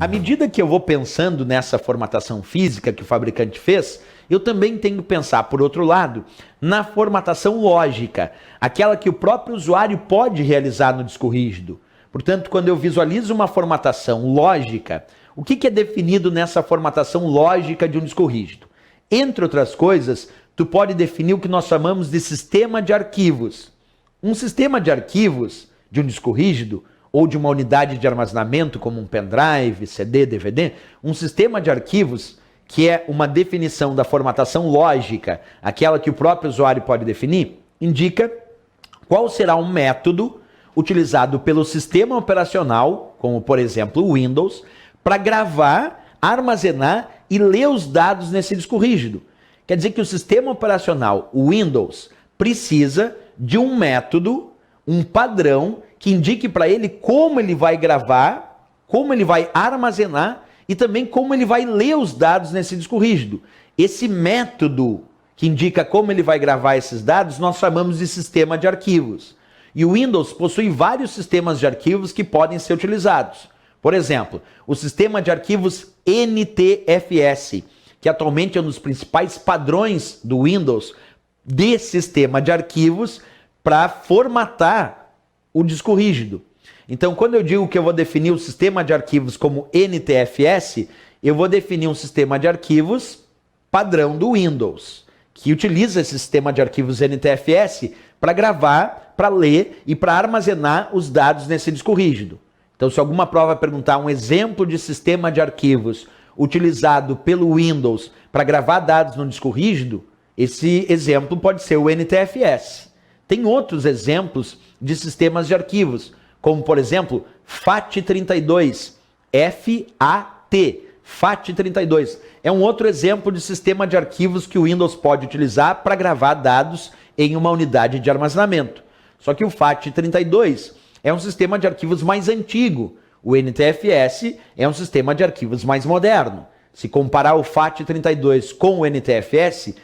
À medida que eu vou pensando nessa formatação física que o fabricante fez, eu também tenho que pensar, por outro lado, na formatação lógica, aquela que o próprio usuário pode realizar no disco rígido. Portanto, quando eu visualizo uma formatação lógica, o que é definido nessa formatação lógica de um disco rígido? Entre outras coisas, tu pode definir o que nós chamamos de sistema de arquivos. Um sistema de arquivos de um disco rígido ou de uma unidade de armazenamento como um pendrive, CD, DVD, um sistema de arquivos que é uma definição da formatação lógica, aquela que o próprio usuário pode definir, indica qual será um método utilizado pelo sistema operacional, como por exemplo o Windows, para gravar, armazenar e ler os dados nesse disco rígido. Quer dizer que o sistema operacional, o Windows, precisa de um método, um padrão, que indique para ele como ele vai gravar, como ele vai armazenar e também como ele vai ler os dados nesse disco rígido. Esse método que indica como ele vai gravar esses dados, nós chamamos de sistema de arquivos. E o Windows possui vários sistemas de arquivos que podem ser utilizados. Por exemplo, o sistema de arquivos NTFS, que atualmente é um dos principais padrões do Windows de sistema de arquivos para formatar o disco rígido. Então, quando eu digo que eu vou definir o sistema de arquivos como NTFS, eu vou definir um sistema de arquivos padrão do Windows, que utiliza esse sistema de arquivos NTFS para gravar, para ler e para armazenar os dados nesse disco rígido. Então, se alguma prova perguntar um exemplo de sistema de arquivos utilizado pelo Windows para gravar dados no disco rígido, esse exemplo pode ser o NTFS. Tem outros exemplos de sistemas de arquivos, como por exemplo, FAT32, F-A-T, FAT32. É um outro exemplo de sistema de arquivos que o Windows pode utilizar para gravar dados em uma unidade de armazenamento. Só que o FAT32 é um sistema de arquivos mais antigo. O NTFS é um sistema de arquivos mais moderno. Se comparar o FAT32 com o NTFS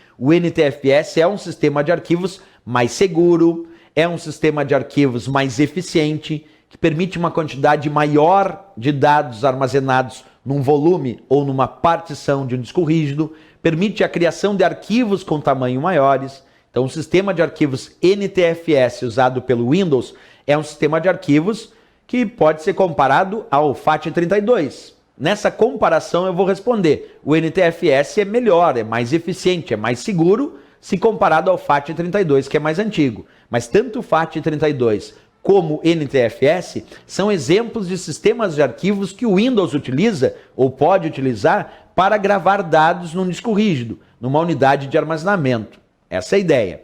é um sistema de arquivos mais seguro, é um sistema de arquivos mais eficiente, que permite uma quantidade maior de dados armazenados num volume ou numa partição de um disco rígido, permite a criação de arquivos com tamanho maiores. Então, o sistema de arquivos NTFS usado pelo Windows é um sistema de arquivos que pode ser comparado ao FAT32. Nessa comparação eu vou responder, o NTFS é melhor, é mais eficiente, é mais seguro, se comparado ao FAT32, que é mais antigo. Mas tanto o FAT32 como o NTFS são exemplos de sistemas de arquivos que o Windows utiliza ou pode utilizar para gravar dados num disco rígido, numa unidade de armazenamento. Essa é a ideia.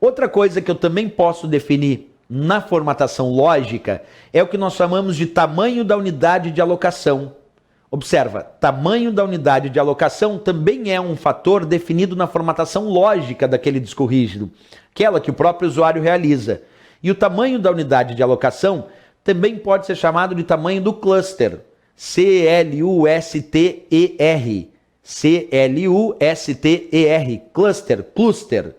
Outra coisa que eu também posso definir na formatação lógica é o que nós chamamos de tamanho da unidade de alocação. Observa, tamanho da unidade de alocação também é um fator definido na formatação lógica daquele disco rígido, aquela que o próprio usuário realiza. E o tamanho da unidade de alocação também pode ser chamado de tamanho do cluster, C-L-U-S-T-E-R, C-L-U-S-T-E-R, cluster.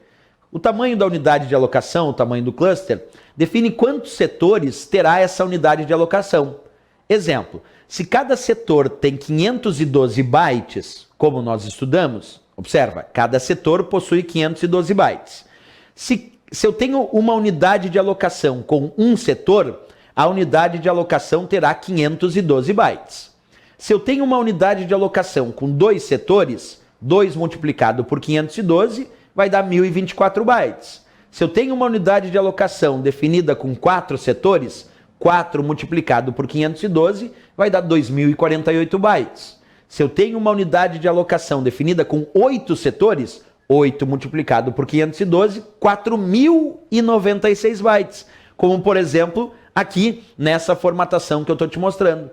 O tamanho da unidade de alocação, o tamanho do cluster, define quantos setores terá essa unidade de alocação. Exemplo, se cada setor tem 512 bytes, como nós estudamos, observa, cada setor possui 512 bytes. Se eu tenho uma unidade de alocação com um setor, a unidade de alocação terá 512 bytes. Se eu tenho uma unidade de alocação com dois setores, 2 multiplicado por 512 vai dar 1024 bytes. Se eu tenho uma unidade de alocação definida com 4 setores, 4 multiplicado por 512 vai dar 2048 bytes. Se eu tenho uma unidade de alocação definida com 8 setores, 8 multiplicado por 512, 4096 bytes. Como, por exemplo, aqui nessa formatação que eu estou te mostrando.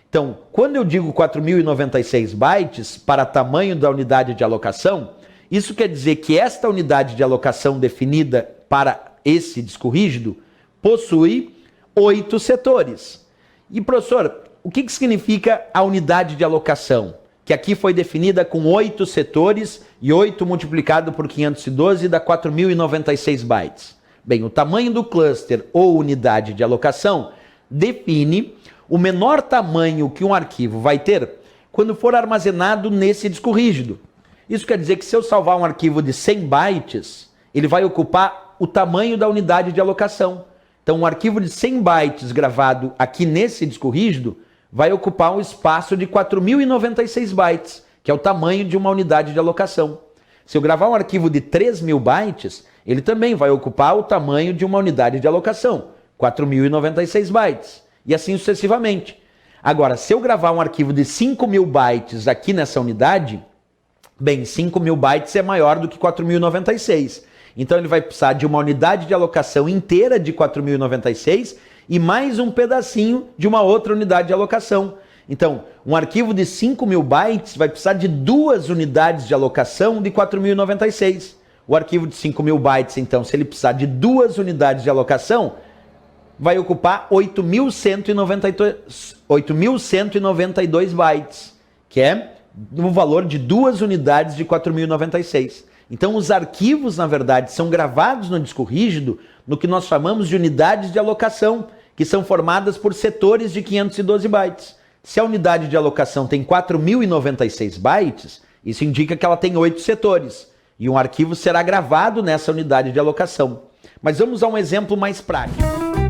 Então, quando eu digo 4096 bytes para tamanho da unidade de alocação, isso quer dizer que esta unidade de alocação definida para esse disco rígido possui 8 setores. E, professor, o que significa a unidade de alocação? Que aqui foi definida com 8 setores e 8 multiplicado por 512 dá 4096 bytes. Bem, o tamanho do cluster ou unidade de alocação define o menor tamanho que um arquivo vai ter quando for armazenado nesse disco rígido. Isso quer dizer que se eu salvar um arquivo de 100 bytes, ele vai ocupar o tamanho da unidade de alocação. Então, um arquivo de 100 bytes gravado aqui nesse disco rígido vai ocupar um espaço de 4.096 bytes, que é o tamanho de uma unidade de alocação. Se eu gravar um arquivo de 3.000 bytes, ele também vai ocupar o tamanho de uma unidade de alocação, 4.096 bytes, e assim sucessivamente. Agora, se eu gravar um arquivo de 5.000 bytes aqui nessa unidade, bem, 5.000 bytes é maior do que 4.096. Então ele vai precisar de uma unidade de alocação inteira de 4.096 e mais um pedacinho de uma outra unidade de alocação. Então, um arquivo de 5.000 bytes vai precisar de 2 unidades de alocação de 4.096. O arquivo de 5.000 bytes, então, se ele precisar de 2 unidades de alocação, vai ocupar 8.192 bytes, que é no valor de 2 unidades de 4.096. Então, os arquivos, na verdade, são gravados no disco rígido no que nós chamamos de unidades de alocação, que são formadas por setores de 512 bytes. Se a unidade de alocação tem 4.096 bytes, isso indica que ela tem 8 setores, e um arquivo será gravado nessa unidade de alocação. Mas vamos a um exemplo mais prático.